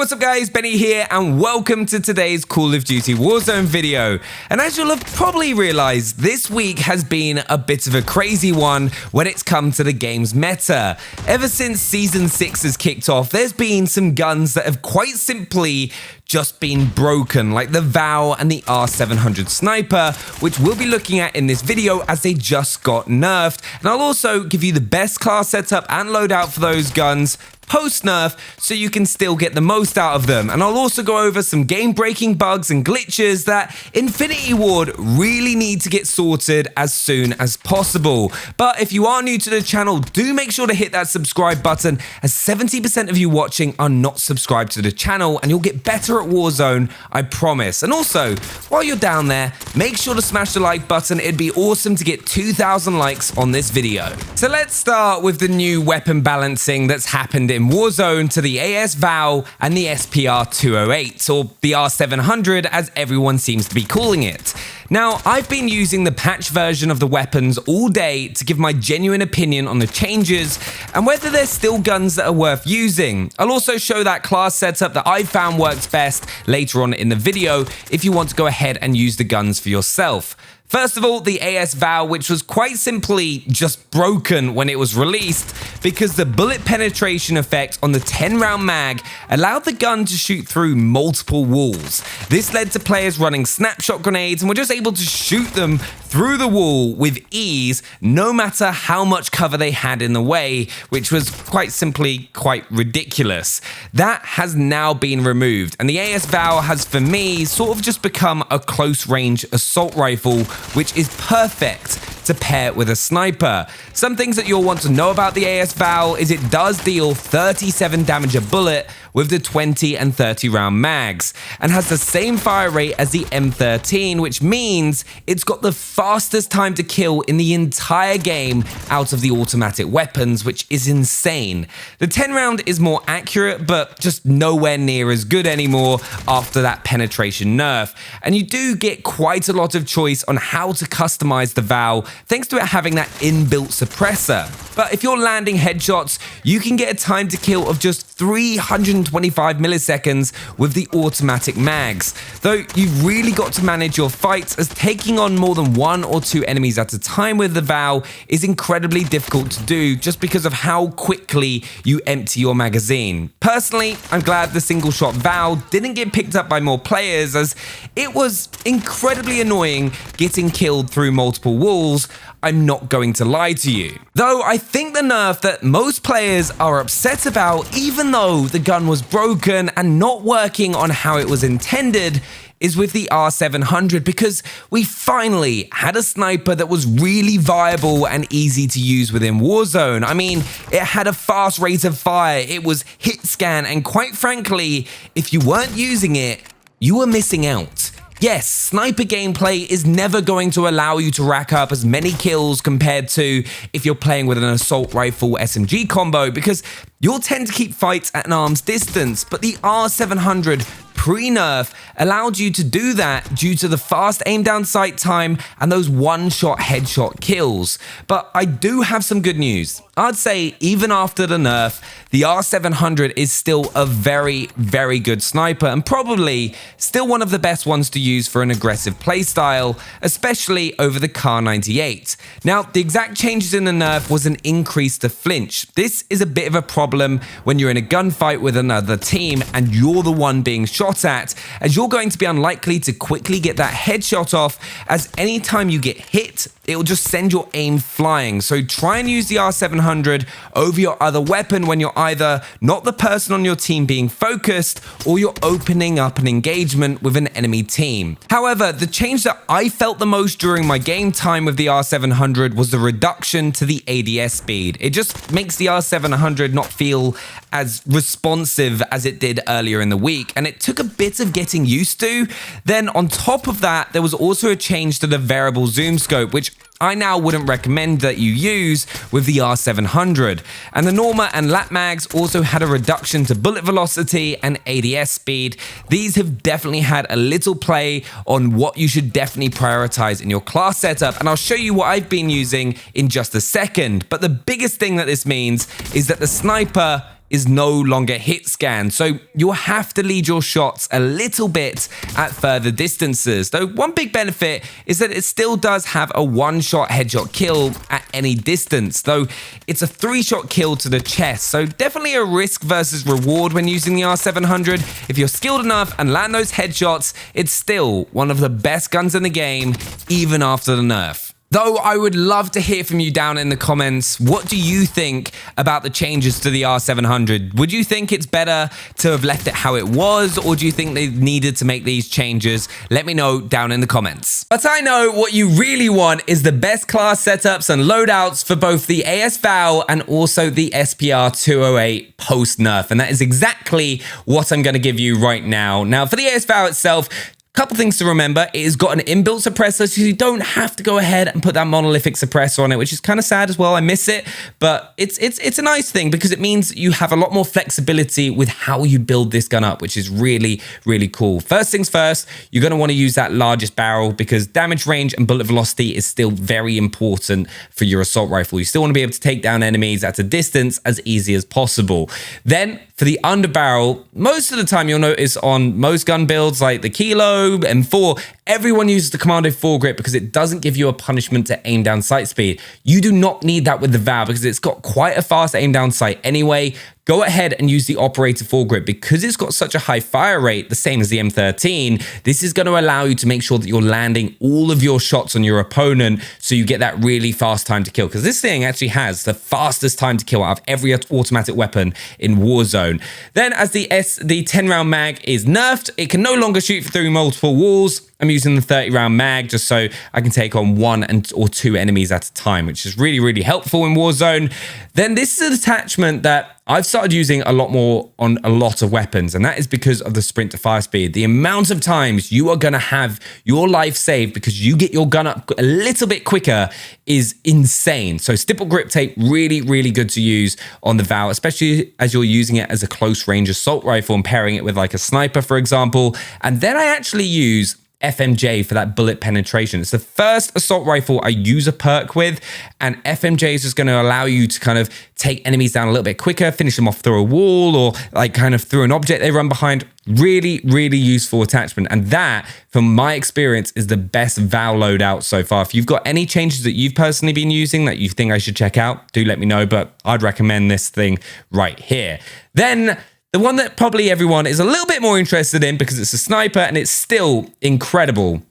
what's up guys, Benny here and welcome to today's Call of Duty Warzone video. And as you'll have probably realized, this week has been a bit of a crazy one when it's come to the game's meta. Ever since Season 6 has kicked off, there's been some guns that have quite simply just been broken, like the VAL and the R700 sniper, which we'll be looking at in this video as they just got nerfed. And I'll also give you the best class setup and loadout for those guns post-nerf so you can still get the most out of them. And I'll also go over some game-breaking bugs and glitches that Infinity Ward really need to get sorted as soon as possible. But if you are new to the channel, do make sure to hit that subscribe button, as 70% of you watching are not subscribed to the channel, and you'll get better at Warzone, I promise. And also, while you're down there, make sure to smash the like button. It'd be awesome to get 2,000 likes on this video. So let's start with the new weapon balancing that's happened in Warzone to the AS VAL and the SPR-208, or the R700 as everyone seems to be calling it. Now, I've been using the patch version of the weapons all day to give my genuine opinion on the changes and whether there's still guns that are worth using. I'll also show that class setup that I found works best later on in the video if you want to go ahead and use the guns for yourself. First of all, the AS VAL, which was quite simply just broken when it was released because the bullet penetration effect on the 10-round mag allowed the gun to shoot through multiple walls. This led to players running snapshot grenades and were just able to shoot them through the wall with ease, no matter how much cover they had in the way, which was quite simply quite ridiculous. That has now been removed, and the AS VAL has, for me, sort of just become a close-range assault rifle, which is perfect to pair with a sniper. Some things that you'll want to know about the AS VAL is it does deal 37 damage a bullet with the 20 and 30 round mags, and has the same fire rate as the M13, which means it's got the fastest time to kill in the entire game out of the automatic weapons, which is insane. The 10 round is more accurate, but just nowhere near as good anymore after that penetration nerf, and you do get quite a lot of choice on how to customize the VAL thanks to it having that inbuilt suppressor. But if you're landing headshots, you can get a time to kill of just 325 milliseconds with the automatic mags, though you've really got to manage your fights, as taking on more than 1 or 2 enemies at a time with the VAL is incredibly difficult to do just because of how quickly you empty your magazine. Personally, I'm glad the single shot VAL didn't get picked up by more players, as it was incredibly annoying getting killed through multiple walls. I'm not going to lie to you. Though I think the nerf that most players are upset about, even though the gun was broken and not working on how it was intended, is with the R700, because we finally had a sniper that was really viable and easy to use within Warzone. I mean, it had a fast rate of fire, it was hit scan, and quite frankly, if you weren't using it, you were missing out. Yes, sniper gameplay is never going to allow you to rack up as many kills compared to if you're playing with an assault rifle SMG combo, because you'll tend to keep fights at an arm's distance, but the R700 pre-nerf allowed you to do that due to the fast aim down sight time and those one-shot headshot kills. But I do have some good news. I'd say even after the nerf, the R700 is still a very, very good sniper, and probably still one of the best ones to use for an aggressive playstyle, especially over the Kar98. Now, the exact changes in the nerf was an increase to flinch. This is a bit of a problem when you're in a gunfight with another team and you're the one being shot at, as you're going to be unlikely to quickly get that headshot off, as anytime you get hit, it'll just send your aim flying. So try and use the R700 over your other weapon when you're either not the person on your team being focused or you're opening up an engagement with an enemy team. However, the change that I felt the most during my game time with the R700 was the reduction to the ADS speed. It just makes the R700 not feel as responsive as it did earlier in the week, and it took a bit of getting used to. Then on top of that, there was also a change to the variable zoom scope, which I now wouldn't recommend that you use with the R700. And the Norma and Lat mags also had a reduction to bullet velocity and ADS speed. These have definitely had a little play on what you should definitely prioritize in your class setup, and I'll show you what I've been using in just a second. But the biggest thing that this means is that the sniper is no longer hit scan, so you'll have to lead your shots a little bit at further distances. Though one big benefit is that it still does have a one-shot headshot kill at any distance, though it's a 3-shot kill to the chest, so definitely a risk versus reward when using the R700. If you're skilled enough and land those headshots, it's still one of the best guns in the game, even after the nerf. Though I would love to hear from you down in the comments. What do you think about the changes to the R700? Would you think it's better to have left it how it was, or do you think they needed to make these changes? Let me know down in the comments. But I know what you really want is the best class setups and loadouts for both the AS VAL and also the SPR-208 post-nerf, and that is exactly what I'm going to give you right now. Now, for the AS VAL itself, couple things to remember. It has got an inbuilt suppressor, so you don't have to go ahead and put that monolithic suppressor on it, which is kind of sad as well. I miss it, but it's a nice thing because it means you have a lot more flexibility with how you build this gun up, which is really, really cool. First things first, you're going to want to use that largest barrel because damage range and bullet velocity is still very important for your assault rifle. You still want to be able to take down enemies at a distance as easy as possible. Then for the underbarrel, most of the time you'll notice on most gun builds like the Kilo, M4, everyone uses the Commando foregrip because it doesn't give you a punishment to aim down sight speed. You do not need that with the VAL because it's got quite a fast aim down sight anyway. Go ahead and use the operator foregrip because it's got such a high fire rate, the same as the M13. This is going to allow you to make sure that you're landing all of your shots on your opponent so you get that really fast time to kill, because this thing actually has the fastest time to kill out of every automatic weapon in Warzone. Then as the 10-round mag is nerfed, it can no longer shoot through multiple walls. I'm using the 30-round mag just so I can take on 1 or 2 enemies at a time, which is really, really helpful in Warzone. Then this is an attachment that I've started using a lot more on a lot of weapons, and that is because of the sprint to fire speed. The amount of times you are going to have your life saved because you get your gun up a little bit quicker is insane. So stipple grip tape, really, really good to use on the VAL, especially as you're using it as a close range assault rifle and pairing it with like a sniper, for example. And then I actually use FMJ for that bullet penetration. It's the first assault rifle I use a perk with, and FMJ is just going to allow you to kind of take enemies down a little bit quicker, finish them off through a wall or like kind of through an object they run behind. Really, really useful attachment. And that, from my experience, is the best VAL loadout so far. If you've got any changes that you've personally been using that you think I should check out, do let me know, but I'd recommend this thing right here. Then the one that probably everyone is a little bit more interested in because it's a sniper and it's still incredible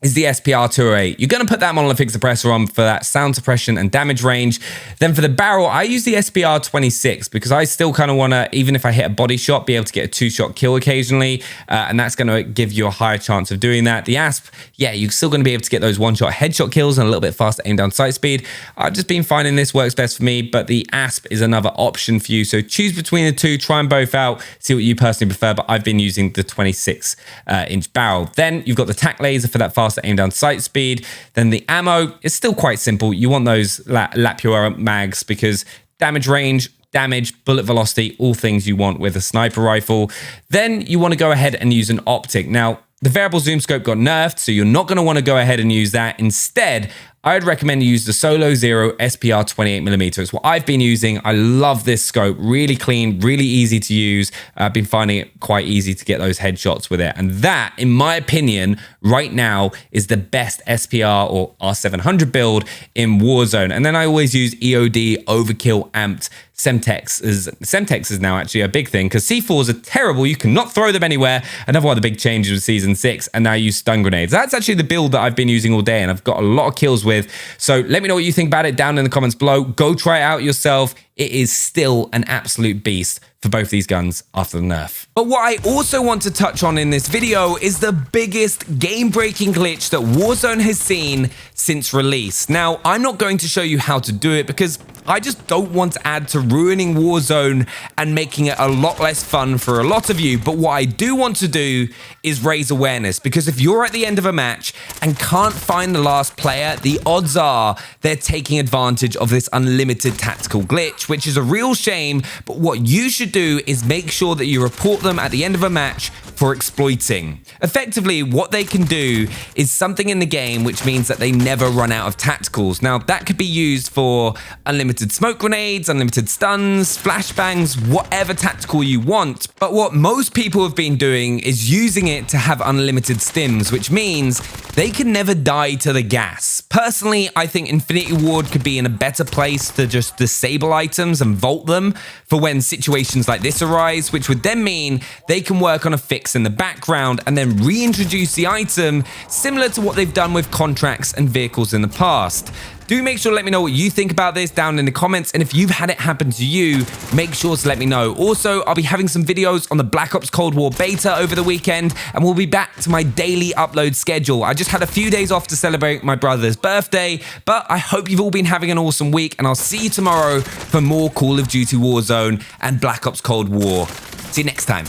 is the SPR-208. You're going to put that monolithic suppressor on for that sound suppression and damage range. Then for the barrel, I use the SPR-26 because I still kind of want to, even if I hit a body shot, be able to get a 2-shot kill occasionally, and that's going to give you a higher chance of doing that. The ASP, yeah, you're still going to be able to get those 1-shot headshot kills and a little bit faster aim down sight speed. I've just been finding this works best for me, but the ASP is another option for you. So choose between the two, try them both out, see what you personally prefer, but I've been using the 26-inch barrel. Then you've got the tac laser for that fast aim down sight speed. Then the ammo is still quite simple. You want those Lapua mags because damage range, damage, bullet velocity, all things you want with a sniper rifle. Then you want to go ahead and use an optic. Now, the variable zoom scope got nerfed, so you're not going to want to go ahead and use that. Instead, I'd recommend you use the Solo Zero SPR 28mm. It's what I've been using. I love this scope. Really clean, really easy to use. I've been finding it quite easy to get those headshots with it. And that, in my opinion, right now is the best SPR or R700 build in Warzone. And then I always use EOD Overkill Amped Semtex. Semtex is now actually a big thing because C4s are terrible. You cannot throw them anywhere. Another one of the big changes with Season 6, and now I use stun grenades. That's actually the build that I've been using all day and I've got a lot of kills with. So let me know what you think about it down in the comments below. Go try it out yourself. It is still an absolute beast for both these guns after the nerf. But what I also want to touch on in this video is the biggest game-breaking glitch that Warzone has seen since release. Now, I'm not going to show you how to do it because I just don't want to add to ruining Warzone and making it a lot less fun for a lot of you. But what I do want to do is raise awareness, because if you're at the end of a match and can't find the last player, the odds are they're taking advantage of this unlimited tactical glitch, which is a real shame. But what you should do is make sure that you report them at the end of a match, for exploiting. Effectively, what they can do is something in the game which means that they never run out of tacticals. Now, that could be used for unlimited smoke grenades, unlimited stuns, flashbangs, whatever tactical you want. But what most people have been doing is using it to have unlimited stims, which means they can never die to the gas. Personally, I think Infinity Ward could be in a better place to just disable items and vault them for when situations like this arise, which would then mean they can work on a fix in the background and then reintroduce the item, similar to what they've done with contracts and vehicles in the past. Do make sure to let me know what you think about this down in the comments, and if you've had it happen to you, make sure to let me know. Also, I'll be having some videos on the Black Ops Cold War beta over the weekend, and we'll be back to my daily upload schedule. I just had a few days off to celebrate my brother's birthday, but I hope you've all been having an awesome week, and I'll see you tomorrow for more Call of Duty Warzone and Black Ops Cold War. See you next time.